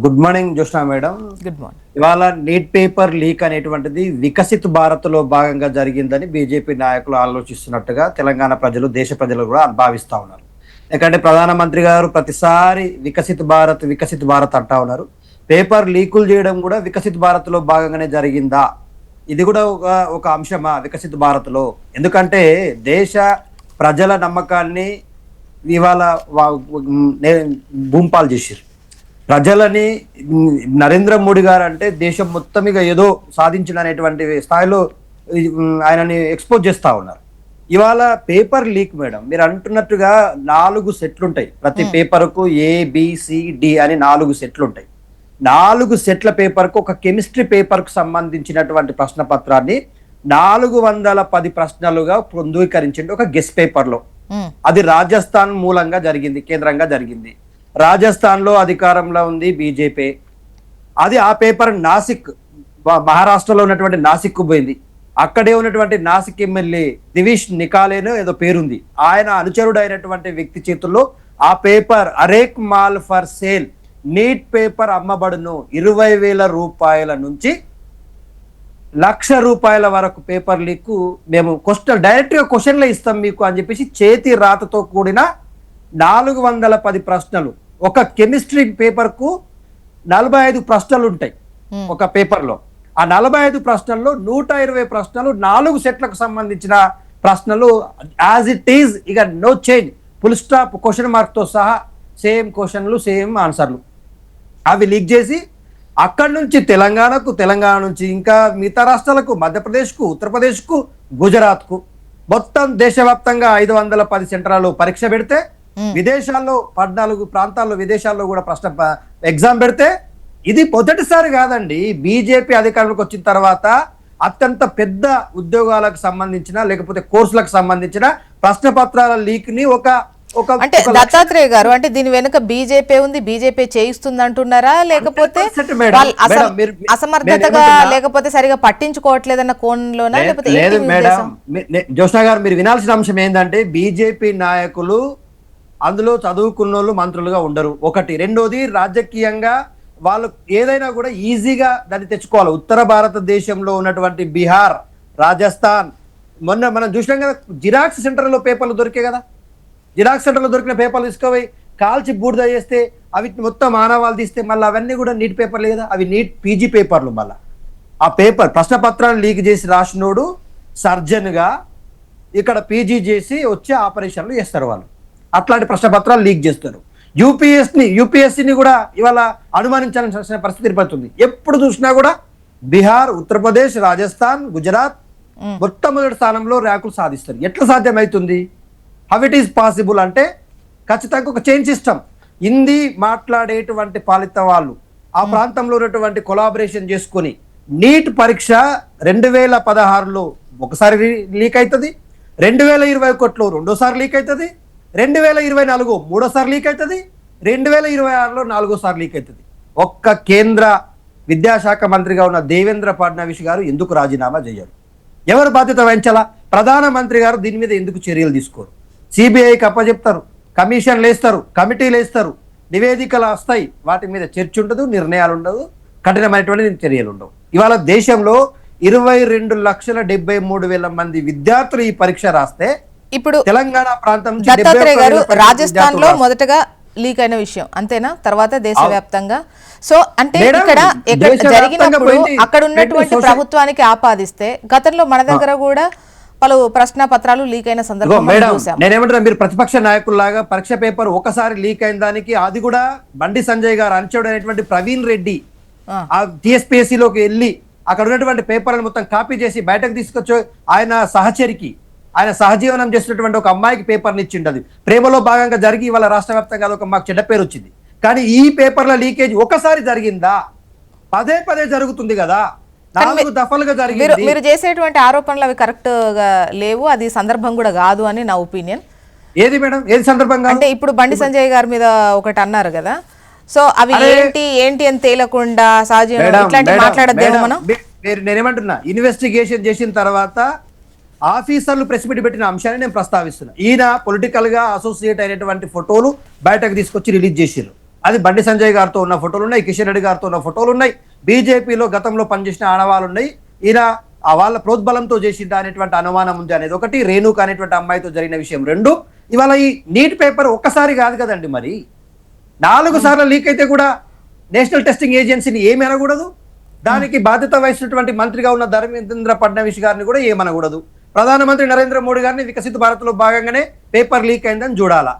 Good morning Joshna madam. Good morning. ఇవాళ neat paper leak అనేటువంటిది వికసిత్ భారత్ లో భాగంగా జరిగిందని బీజేపీ నాయకులు ఆలోచిస్తున్నట్టుగా తెలంగాణ ప్రజలు, దేశ ప్రజలు కూడా భావిస్తా ఉన్నారు. ఎందుకంటే ప్రధానమంత్రి గారు ప్రతిసారి వికసిత్ భారత్ అంటా ఉన్నారు. పేపర్ లీకులు చేయడం కూడా వికసిత్ భారత్ లో భాగంగానే జరిగిందా? ఇది కూడా ఒక అంశమా వికసిత్ భారత్ లో? ఎందుకంటే దేశ ప్రజల నమ్మకాన్ని ఇవాళ భూంపాలు చేశారు. ప్రజలని నరేంద్ర మోడీ గారు అంటే దేశం మొత్తం ఇక ఏదో సాధించిన అనేటువంటి స్థాయిలో ఆయనని ఎక్స్పోజ్ చేస్తా ఉన్నారు. ఇవాళ పేపర్ లీక్ మేడం, మీరు అంటున్నట్టుగా 4 సెట్లు ఉంటాయి. ప్రతి పేపర్కు ABCD అని 4 సెట్లు ఉంటాయి. 4 సెట్ల పేపర్కు ఒక కెమిస్ట్రీ పేపర్కు సంబంధించినటువంటి ప్రశ్న పత్రాన్ని 410 ప్రశ్నలుగా పొందీకరించింది ఒక గెస్ట్ పేపర్లో. అది రాజస్థాన్ మూలంగా జరిగింది, కేంద్రంగా జరిగింది. రాజస్థాన్ లో అధికారంలో ఉంది బీజేపీ. అది ఆ పేపర్ నాసిక్, మహారాష్ట్రలో ఉన్నటువంటి నాసిక్ పోయింది. అక్కడే ఉన్నటువంటి నాసిక్ ఎమ్మెల్యే దివిష్ నికాలేనో ఏదో పేరుంది, ఆయన అనుచరుడు అయినటువంటి వ్యక్తి చేతుల్లో ఆ పేపర్ అరేక్ మాల్ ఫర్ సేల్ నీట్ పేపర్ అమ్మబడును. 20,000 రూపాయల నుంచి ₹1,00,000 వరకు పేపర్ లీక్. మేము డైరెక్ట్ గా క్వశ్చన్లు ఇస్తాం మీకు అని చెప్పేసి చేతి రాతతో కూడిన 410 ప్రశ్నలు. ఒక కెమిస్ట్రీ పేపర్ కు 45 ప్రశ్నలు ఉంటాయి ఒక పేపర్ లో. ఆ 45 ప్రశ్నల్లో 120 ప్రశ్నలు 4 సెట్లకు సంబంధించిన ప్రశ్నలు యాజ్ ఇట్ ఈజ్, ఇక no change, full stop, question mark తో సహా సేమ్ క్వశ్చన్లు, సేమ్ ఆన్సర్లు. అవి లీక్ చేసి అక్కడి నుంచి తెలంగాణ నుంచి ఇంకా మిగతా రాష్ట్రాలకు, మధ్యప్రదేశ్కు, ఉత్తరప్రదేశ్కు, గుజరాత్కు, మొత్తం దేశవ్యాప్తంగా 510 సెంటర్లలో పరీక్ష పెడితే, విదేశాల్లో 14 ప్రాంతాల్లో విదేశాల్లో కూడా ఎగ్జామ్ పెడితే, ఇది మొదటిసారి కాదండి. బీజేపీ అధికారంలోకి వచ్చిన తర్వాత అత్యంత పెద్ద ఉద్యోగాలకు సంబంధించిన లేకపోతే కోర్సులకు సంబంధించిన ప్రశ్న పత్రాల లీక్ ని అంటే దత్తాత్రేయ గారు, అంటే దీని వెనుక బీజేపీ ఉంది, బీజేపీ చేయిస్తుంది అంటున్నారా, లేకపోతే అసమర్థతగా లేకపోతే సరిగా పట్టించుకోవట్లేదన్న కోణంలోనా, లేకపోతే జోష్నా గారు మీరు వినాల్సిన అంశం ఏంటంటే, బీజేపీ నాయకులు అందులో చదువుకున్న వాళ్ళు మంత్రులుగా ఉండరు, ఒకటి. రెండోది, రాజకీయంగా వాళ్ళు ఏదైనా కూడా ఈజీగా దాన్ని తెచ్చుకోవాలి. ఉత్తర భారతదేశంలో ఉన్నటువంటి బీహార్, రాజస్థాన్, మొన్న మనం చూసినాం కదా, జిరాక్స్ సెంటర్లో పేపర్లు దొరికే కదా. జిరాక్స్ సెంటర్లో దొరికిన పేపర్లు తీసుకుపోయి కాల్చి బూడిద చేస్తే, అవి మొత్తం మానవాళ్ళు తీస్తే మళ్ళీ అవన్నీ కూడా నీట్ పేపర్లు కదా, అవి నీట్ PG పేపర్లు. మళ్ళీ ఆ పేపర్ ప్రశ్న పత్రాన్ని లీక్ చేసి రాసినోడు సర్జన్గా ఇక్కడ PG చేసి వచ్చే ఆపరేషన్లు చేస్తారు వాళ్ళు. అట్లాంటి ప్రశ్న పత్రాలు లీక్ చేస్తారు. యూపీఎస్సీని కూడా ఇవాళ అనుమానించాల్సిన పరిస్థితి ఏర్పడుతుంది. ఎప్పుడు చూసినా కూడా బీహార్, ఉత్తరప్రదేశ్, రాజస్థాన్, గుజరాత్ మొట్టమొదటి స్థానంలో ర్యాంకులు సాధిస్తారు. ఎట్లా సాధ్యమవుతుంది? హౌ ఇట్ ఈస్ పాసిబుల్ అంటే ఖచ్చితంగా ఒక చైన్ సిస్టమ్. హిందీ మాట్లాడేటువంటి పాలిత వాళ్ళు ఆ ప్రాంతంలో ఉన్నటువంటి కొలాబరేషన్ చేసుకొని నీట్ పరీక్ష 2016లో ఒకసారి లీక్ అవుతుంది, 2021లో రెండోసారి లీక్ అవుతుంది, 2024 మూడోసారి లీక్ అవుతుంది, 2026లో 4వ లీక్ అవుతుంది. ఒక్క కేంద్ర విద్యాశాఖ మంత్రిగా ఉన్న దేవేంద్ర ఫడ్నవీస్ గారు ఎందుకు రాజీనామా చేయరు? ఎవరు బాధ్యత వహించాలా? ప్రధానమంత్రి గారు దీని మీద ఎందుకు చర్యలు తీసుకోరు? CBIకి అప్పచెప్తారు, కమిషన్లు వేస్తారు, కమిటీలు వేస్తారు, నివేదికలు వస్తాయి, వాటి మీద చర్చ ఉండదు, నిర్ణయాలు ఉండదు, కఠినమైనటువంటి చర్యలు ఉండవు. ఇవాళ దేశంలో 22,73,000 మంది విద్యార్థులు ఈ పరీక్ష రాస్తే, ఇప్పుడు తెలంగాణ ప్రాంతం దత్తాత్రేయ గారు, రాజస్థాన్ లో మొదటగా లీక్ అయిన విషయం అంతేనా? తర్వాత దేశవ్యాప్తంగా. సో అంటే ఇక్కడ జరిగినప్పుడు అక్కడ ఉన్నటువంటి ప్రభుత్వానికి ఆపాదిస్తే, గతంలో మన దగ్గర కూడా పలు ప్రశ్న పత్రాలు లీక్ అయిన సందర్భం చూసాం. నేనేమంటున్నా, మీరు ప్రతిపక్ష నాయకుల్లాగా పరీక్ష పేపర్ ఒకసారి లీక్ అయిన దానికి అది కూడా బండి సంజయ్ గారు అనుచరుడు అయినటువంటి ప్రవీణ్ రెడ్డి ఆ TSPSCలోకి వెళ్ళి అక్కడ ఉన్నటువంటి పేపర్లను మొత్తం కాపీ చేసి బయటకు తీసుకొచ్చి ఆయన సహచరికి, ఆయన సహజీవనం చేసినటువంటి ఒక అమ్మాయికి పేపర్ని ఇచ్చిండు. అది ప్రేమలో భాగంగా జరిగి ఇవాళ రాష్ట్ర వ్యాప్తంగా అదొక మాకు చెడ్డ పేరు వచ్చింది. కానీ ఈ పేపర్ల లీకేజ్ ఒకసారి జరిగిందా? పదే జరుగుతుంది కదా, 4 దఫలుగా జరిగింది. మీరు చేసేటువంటి ఆరోపణలు అవి కరెక్ట్ గా లేవు, అది సందర్భం కూడా కాదు అని నా ఒపీనియన్. ఏది మేడం, ఏది సందర్భంగా? అంటే ఇప్పుడు బండి సంజయ్ గారి మీద ఒకటి అన్నారు కదా, సో అవి ఏంటి అని తేలకుండా సహజీవనం ఇట్లాంటి మాట్లాడద్దేమో మనం. నేనేమంటున్నా, ఇన్వెస్టిగేషన్ చేసిన తర్వాత ఆఫీసర్లు ప్రెస్ మీట్ పెట్టిన అంశాన్ని నేను ప్రస్తావిస్తున్నా. ఈయన పొలిటికల్ గా అసోసియేట్ అయినటువంటి ఫోటోలు బయటకు తీసుకొచ్చి రిలీజ్ చేసారు. అది బండి సంజయ్ గారితో ఉన్న ఫోటోలు ఉన్నాయి, కిషన్ రెడ్డి గారితో ఉన్న ఫోటోలు ఉన్నాయి, బీజేపీలో గతంలో పనిచేసిన ఆనవాళ్ళు ఉన్నాయి, ఈయన వాళ్ళ ప్రోద్బలంతో చేసిందా అనేటువంటి అనుమానం ఉంది అనేది ఒకటి, రేణుక అనేటువంటి అమ్మాయితో జరిగిన విషయం రెండు. ఇవాళ ఈ నీట్ పేపర్ ఒక్కసారి కాదు కదండి, మరి 4 సార్లు లీక్ అయితే కూడా నేషనల్ టెస్టింగ్ ఏజెన్సీని ఏమి అనకూడదు, దానికి బాధ్యత వహిస్తున్నటువంటి మంత్రిగా ఉన్న ధర్మేంద్ర ఫడ్నవీస్ గారిని కూడా ఏమనకూడదు, ప్రధానమంత్రి నరేంద్ర మోడీ గారిని వికసిత భారత్ లో భాగంగానే పేపర్ లీక్ అయిందని చూడాలా.